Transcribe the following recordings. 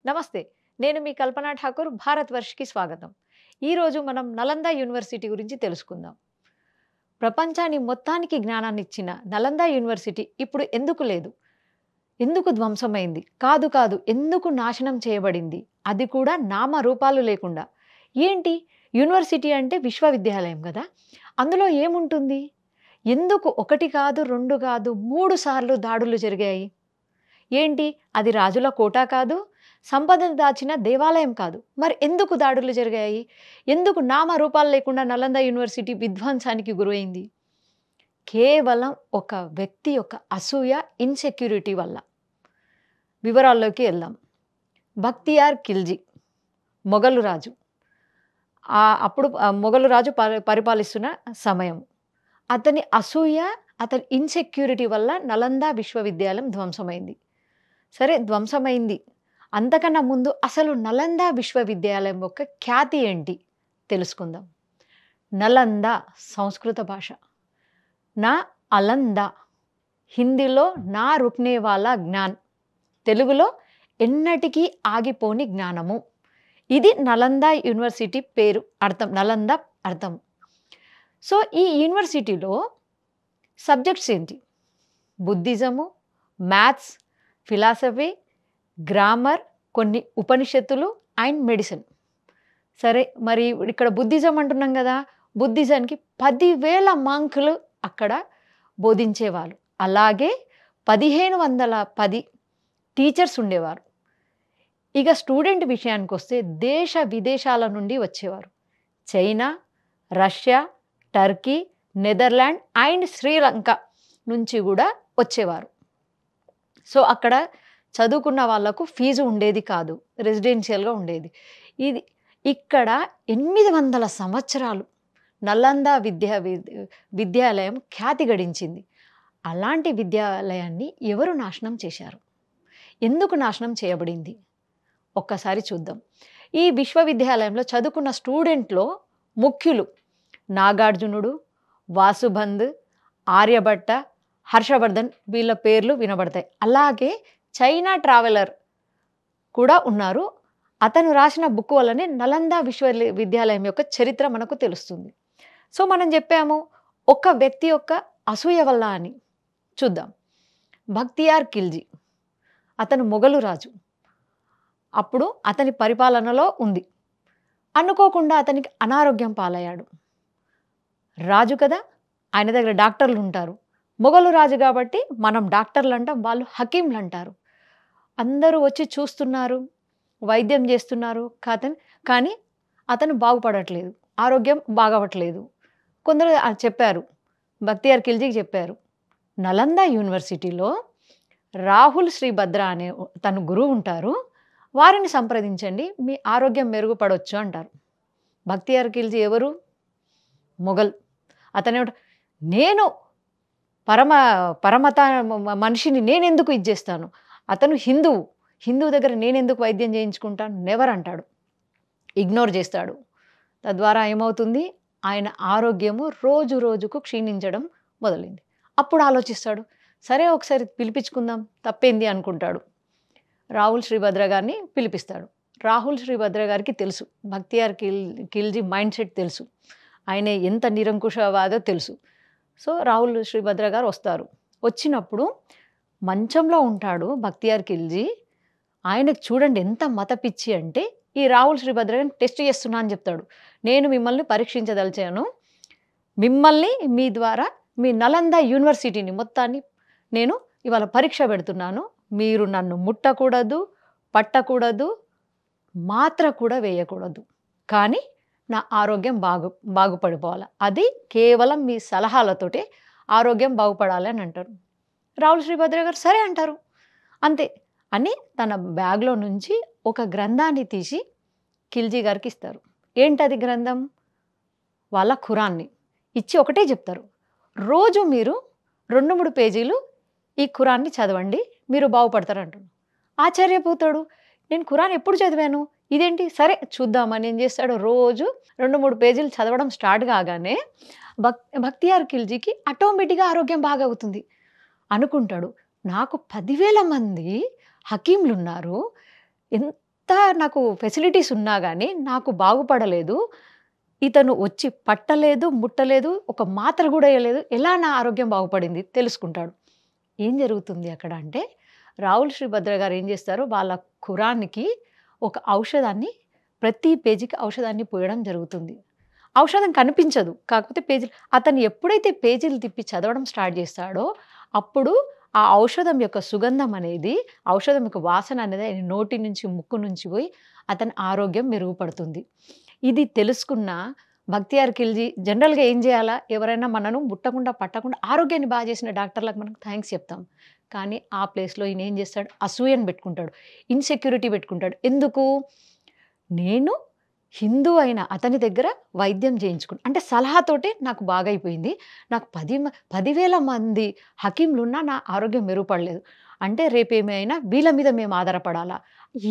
నమస్తే. నేను మీ కల్పనా ఠాకూర్. భారత్ వర్ష్‌కి స్వాగతం. ఈరోజు మనం నలంద యూనివర్సిటీ గురించి తెలుసుకుందాం. ప్రపంచాన్ని మొత్తానికి జ్ఞానాన్నిచ్చిన నలంద యూనివర్సిటీ ఇప్పుడు ఎందుకు లేదు? ఎందుకు ధ్వంసమైంది? కాదు, ఎందుకు నాశనం చేయబడింది? అది కూడా నామరూపాలు లేకుండా. ఏంటి? యూనివర్సిటీ అంటే విశ్వవిద్యాలయం గదా! అందులో ఏముంటుంది? ఎందుకు 1 కాదు, 2 కాదు, 3 సార్లు దాడులు జరిగాయి? ఏంటి? అది రాజుల కోట కాదు, సంపదను దాచిన దేవాలయం కాదు. మరి ఎందుకు దాడులు జరిగాయి? ఎందుకు నామరూపాలు లేకుండా నలంద యూనివర్సిటీ విధ్వంసానికి గురైంది? కేవలం ఒక వ్యక్తి యొక్క అసూయ, ఇన్‌సెక్యూరిటీ వల్ల. వివరాల్లోకి ఎళ్దాం. బక్తియార్ ఖిల్జీ మొఘలు రాజు. అప్పుడు మొఘలు రాజు పరిపాలిస్తున్న సమయం. అతని అసూయ, అతని ఇన్‌సెక్యూరిటీ వల్ల నలంద విశ్వవిద్యాలయం ధ్వంసమైంది. సరే, ధ్వంసమైంది. అంతకన్నా ముందు అసలు నలంద విశ్వవిద్యాలయం యొక్క ఖ్యాతి ఏంటి తెలుసుకుందాం. నలంద సంస్కృత భాష. నా అలంద హిందీలో నా రుక్నేవాలా జ్ఞాన్, తెలుగులో ఎన్నటికీ ఆగిపోని జ్ఞానము. ఇది నలంద యూనివర్సిటీ పేరు, అర్థం, నలంద అర్థం. సో ఈ యూనివర్సిటీలో సబ్జెక్ట్స్ ఏంటి? బుద్ధిజము, మ్యాథ్స్, ఫిలాసఫీ, గ్రామర్, కొన్ని ఉపనిషత్తులు అండ్ మెడిసిన్. సరే, మరి ఇక్కడ బుద్ధిజం అంటున్నాం కదా, బుద్ధిజంకి 10,000 మంకులు అక్కడ బోధించేవాళ్ళు. అలాగే 1510 టీచర్స్ ఉండేవారు. ఇక స్టూడెంట్ విషయానికి వస్తే దేశ విదేశాల నుండి వచ్చేవారు. China, Russia, Turkey, Netherland and Sri Lanka నుంచి కూడా వచ్చేవారు. సో అక్కడ చదువుకున్న వాళ్ళకు ఫీజు ఉండేది కాదు, రెసిడెన్షియల్‌గా ఉండేది. ఇది ఇక్కడ 800 సంవత్సరాలు నలంద విద్యాలయం ఖ్యాతి గడించింది. అలాంటి విద్యాలయాన్ని ఎవరు నాశనం చేశారు? ఎందుకు నాశనం చేయబడింది? ఒక్కసారి చూద్దాం. ఈ విశ్వవిద్యాలయంలో చదువుకున్న స్టూడెంట్‌లో ముఖ్యులు నాగార్జునుడు, వాసుబంద్, ఆర్యభట్ట, హర్షవర్ధన్, వీళ్ళ పేర్లు వినబడతాయి. అలాగే చైనా ట్రావెలర్ కూడా ఉన్నారు. అతను రాసిన బుక్ వల్లనే నలంద విశ్వవిద్యాలయం యొక్క చరిత్ర మనకు తెలుస్తుంది. సో మనం చెప్పాము ఒక వ్యక్తి యొక్క అసూయ వల్ల అని. చూద్దాం. బక్తియార్ ఖిల్జీ అతను మొఘలు రాజు. అప్పుడు అతని పరిపాలనలో ఉంది. అనుకోకుండా అతనికి అనారోగ్యం పాలయ్యాడు. రాజు కదా, ఆయన దగ్గర డాక్టర్లు ఉంటారు. మొఘలు రాజు కాబట్టి మనం డాక్టర్లు అంటాం, వాళ్ళు హకీంలు అంటారు. అందరూ వచ్చి చూస్తున్నారు, వైద్యం చేస్తున్నారు. కానీ అతను బాగుపడట్లేదు, ఆరోగ్యం బాగవట్లేదు. కొందరు చెప్పారు, బక్తియార్ ఖిల్జీకి చెప్పారు, నలంద యూనివర్సిటీలో రాహుల్ శ్రీభద్ర అనే తన గురువు ఉంటారు, వారిని సంప్రదించండి, మీ ఆరోగ్యం మెరుగుపడవచ్చు అంటారు. బక్తియార్ ఖిల్జీ ఎవరు? మొఘల్. అతను నేను పరమత మనిషిని నేనెందుకు ఇది చేస్తాను? అతను హిందువు దగ్గర నేనెందుకు వైద్యం చేయించుకుంటాను? నెవర్ అంటాడు, ఇగ్నోర్ చేస్తాడు. తద్వారా ఏమవుతుంది? ఆయన ఆరోగ్యము రోజు రోజుకు క్షీణించడం మొదలైంది. అప్పుడు ఆలోచిస్తాడు, సరే ఒకసారి పిలిపించుకుందాం, తప్పేంది అనుకుంటాడు. రాహుల్ శ్రీభద్ర గారిని పిలిపిస్తాడు. రాహుల్ శ్రీభద్ర గారికి తెలుసు బక్తియార్ ఖిల్జీ మైండ్ సెట్ తెలుసు, ఆయన ఎంత నిరంకుశవాదో తెలుసు. సో రాహుల్ శ్రీభద్ర గారు వస్తారు. వచ్చినప్పుడు మంచంలో ఉంటాడు బక్తియార్ ఖిల్జీ. ఆయనకు చూడండి ఎంత మత పిచ్చి అంటే, ఈ రాహుల్ శ్రీభద్ర గారిని టెస్ట్ చేస్తున్నా అని చెప్తాడు. నేను మిమ్మల్ని పరీక్షించదలిచాను, మిమ్మల్ని మీ ద్వారా మీ నలంద యూనివర్సిటీని మొత్తాన్ని నేను ఇవాళ పరీక్ష పెడుతున్నాను. మీరు నన్ను ముట్టకూడదు, పట్టకూడదు, మాత్ర కూడా వేయకూడదు. కానీ నా ఆరోగ్యం బాగుపడిపోవాలి. అది కేవలం మీ సలహాలతోటే ఆరోగ్యం బాగుపడాలి అని అంటారు. రాహుల్ శ్రీభద్ర గారు సరే అంటారు. అంతే అని తన బ్యాగ్లో నుంచి ఒక గ్రంథాన్ని తీసి ఖిల్జీ గారికి ఇస్తారు. ఏంటది గ్రంథం? వాళ్ళ ఖురాన్ని ఇచ్చి ఒకటే చెప్తారు, రోజు మీరు 2-3 పేజీలు ఈ ఖురాన్ని చదవండి, మీరు బాగుపడతారు అంటారు. ఆశ్చర్యపోతాడు, నేను ఖురాన్ ఎప్పుడు చదివాను, ఇదేంటి? సరే చూద్దామని ఏం చేస్తాడు, రోజు 2-3 పేజీలు చదవడం స్టార్ట్ కాగానే బక్తియార్ ఖిల్జీకి ఆటోమేటిక్గా ఆరోగ్యం బాగా అవుతుంది. అనుకుంటాడు, నాకు 10,000 మంది హకీంలు ఉన్నారు, ఎంత నాకు ఫెసిలిటీస్ ఉన్నా గానీ, నాకు బాగుపడలేదు. ఇతను వచ్చి పట్టలేదు, ముట్టలేదు, ఒక మాత్ర గూడా ఎయలేదు. ఎలా నా ఆరోగ్యం బాగుపడింది తెలుసుకుంటాడు. ఏం జరుగుతుంది అక్కడ అంటే, రాహుల్ శ్రీభద్ర గారు ఏం జేస్తారు, వాళ్ళ ఖురాన్‌కి ఒక ఔషధాన్ని ప్రతి పేజీకి ఔషధాన్ని పోయడం జరుగుతుంది. ఔషధం కనిపించదు. కాకపోతే పేజీలు అతను ఎప్పుడైతే పేజీలు తిప్పి చదవడం స్టార్ట్ జేస్తాడో, అప్పుడు ఆ ఔషధం యొక్క సుగంధం అనేది, ఔషధం యొక్క వాసన అనేది ఆయన నోటి నుంచి, ముక్కు నుంచి పోయి అతని ఆరోగ్యం మెరుగుపడుతుంది. ఇది తెలుసుకున్న బక్తియార్ ఖిల్జీ జనరల్‌గా ఏం జేయాలా? ఎవరైనా మనను ముట్టకుండా, పట్టకుండా ఆరోగ్యాన్ని బాగా చేసిన డాక్టర్‌లకు మనం థాంక్స్ చెప్తాం. కానీ ఆ ప్లేస్‌లో ఈయన ఏం జేస్తాడు? అసూయను పెట్టుకుంటాడు. ఇన్‌సెక్యూరిటీ పెట్టుకుంటాడు. ఎందుకు? నేను హిందూ అయిన అతని దగ్గర వైద్యం చేయించుకున్నా. అంటే సలహాతోటే నాకు బాగైపోయింది. నాకు 10,000 మంది హకీంలున్నా నా ఆరోగ్యం మెరుగుపడలేదు. అంటే రేపేమైనా వీళ్ళ మీద మేము ఆధారపడాలా?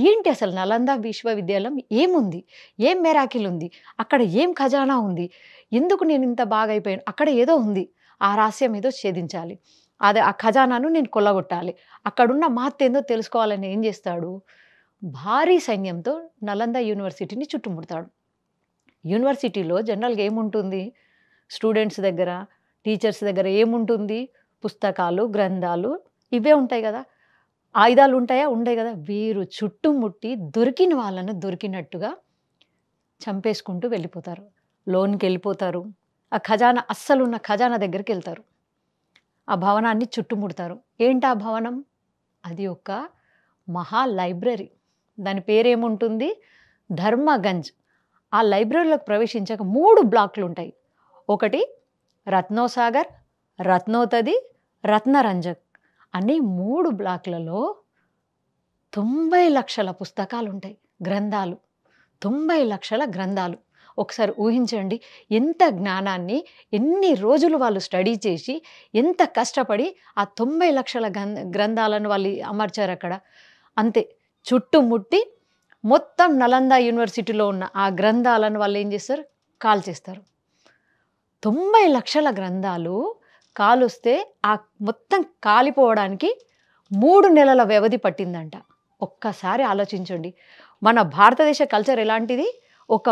ఏంటి అసలు నలంద విశ్వవిద్యాలయం ఏముంది? ఏం మిరాకిల్ ఉంది? అక్కడ ఏం ఖజానా ఉంది? ఎందుకు నేను ఇంత బాగైపోయాను? అక్కడ ఏదో ఉంది. ఆ రహస్యం ఏదో ఛేదించాలి. అదే ఆ ఖజానాను నేను కొల్లగొట్టాలి. అక్కడున్న మహత్తేందో తెలుసుకోవాలని ఏం చేస్తాడు? భారీ సైన్యంతో నలంద యూనివర్సిటీని చుట్టుముడతాడు. యూనివర్సిటీలో జనరల్‌గా ఏముంటుంది? స్టూడెంట్స్ దగ్గర, టీచర్స్ దగ్గర ఏముంటుంది? పుస్తకాలు, గ్రంథాలు ఇవే ఉంటాయి గదా! ఆయుధాలు ఉంటాయా? ఉండయి గదా! వీరు చుట్టుముట్టి దొరికిన వాళ్ళను దొరికినట్టుగా చంపేసుకుంటూ వెళ్ళిపోతారు. లోనికెళ్ళిపోతారు. ఆ ఖజానా అస్సలున్న ఖజానా దగ్గరికెళ్తారు. ఆ భవనాన్ని చుట్టుముడతారు. ఏంటా భవనం? అది ఒక మహా లైబ్రరీ. దాని పేరేముంటుంది? ధర్మగంజ్. ఆ లైబ్రరీలోకి ప్రవేశించాక 3 బ్లాక్‌లుంటాయి. ఒకటి రత్నోసాగర్, రత్నోతది, రత్నరంజక్ అని 3 బ్లాక్‌లలో 90,00,000 పుస్తకాలుంటాయి. గ్రంథాలు. 90,00,000 గ్రంథాలు. ఒకసారి ఊహించండి. ఎంత జ్ఞానాన్ని ఎన్ని రోజులు వాళ్ళు స్టడీ చేసి, ఎంత కష్టపడి ఆ 90,00,000 గ్రంథాలను వాళ్ళు అమర్చారక్కడ. అంతే. చుట్టుముట్టి మొత్తం నలంద యూనివర్సిటీలో ఉన్న ఆ గ్రంథాలను వాళ్ళేం చేస్తారు? కాల్చేస్తారు. 90,00,000 గ్రంథాలు కాలుస్తే ఆ మొత్తం కాలిపోవడానికి 3 నెలల వ్యవధి పట్టిందంట. ఒక్కసారి ఆలోచించండి. మన భారతదేశ కల్చర్ ఎలాంటిది? ఒక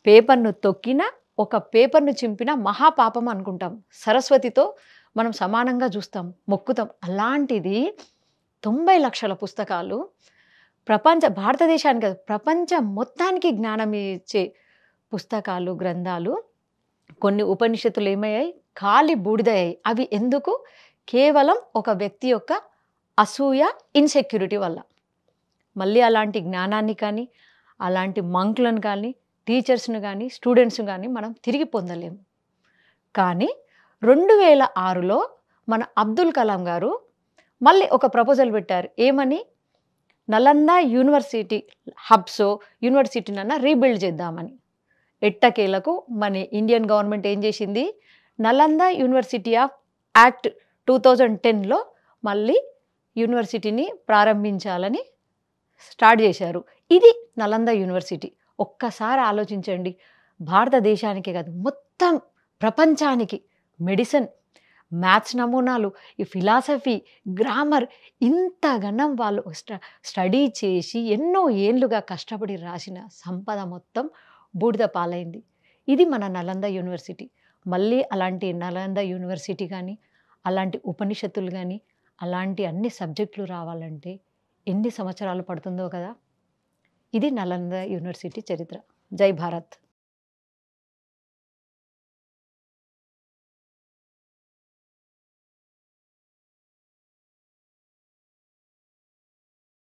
పేపర్‌ను తొక్కినా, ఒక పేపర్‌ను చింపినా మహాపాపం అనుకుంటాం. సరస్వతితో మనం సమానంగా చూస్తాం, మొక్కుతాం. అలాంటిది 90,00,000 పుస్తకాలు భారతదేశానికి కాదు, ప్రపంచం మొత్తానికి జ్ఞానం ఇచ్చే పుస్తకాలు, గ్రంథాలు. కొన్ని ఉపనిషత్తులు ఏమయ్యాయి? కాలి బూడిదయ్యాయి. అవి ఎందుకు? కేవలం ఒక వ్యక్తి యొక్క అసూయ, ఇన్‌సెక్యూరిటీ వల్ల. మళ్ళీ అలాంటి జ్ఞానాన్ని కానీ, అలాంటి మంకులను కానీ, టీచర్స్‌ని గానీ, స్టూడెంట్స్‌ని గానీ మనం తిరిగి పొందలేము. కానీ 2006లో మన అబ్దుల్ కలాం గారు మళ్ళీ ఒక ప్రపోజల్ పెట్టారు. ఏమని? నలంద యూనివర్సిటీ యూనివర్సిటీనన్నా రీబిల్డ్ చేద్దామని. ఎట్టకేలకు మన ఇండియన్ గవర్నమెంట్ ఏం చేసింది? నలంద యూనివర్సిటీ ఆఫ్ యాక్ట్ 2010లో మళ్ళీ యూనివర్సిటీని ప్రారంభించాలని స్టార్ట్ చేశారు. ఇది నలంద యూనివర్సిటీ. ఒక్కసారి ఆలోచించండి. భారతదేశానికే కాదు, మొత్తం ప్రపంచానికి మెడిసిన్, మ్యాథ్స్ నమూనాలు, ఈ ఫిలాసఫీ, గ్రామర్ ఇంతగనం వాళ్ళు స్టడీ చేసి ఎన్నో ఏళ్లుగా కష్టపడి రాసిన సంపద మొత్తం బూడిద పాలైంది. ఇది మన నలంద యూనివర్సిటీ. మళ్ళీ అలాంటి నలంద యూనివర్సిటీ గానీ, అలాంటి ఉపనిషత్తులు గానీ, అలాంటి అన్ని సబ్జెక్టులు రావాలంటే ఎన్ని సంవత్సరాలు పడుతుందో కదా! ఇది నలంద యూనివర్సిటీ చరిత్ర. జై భారత్!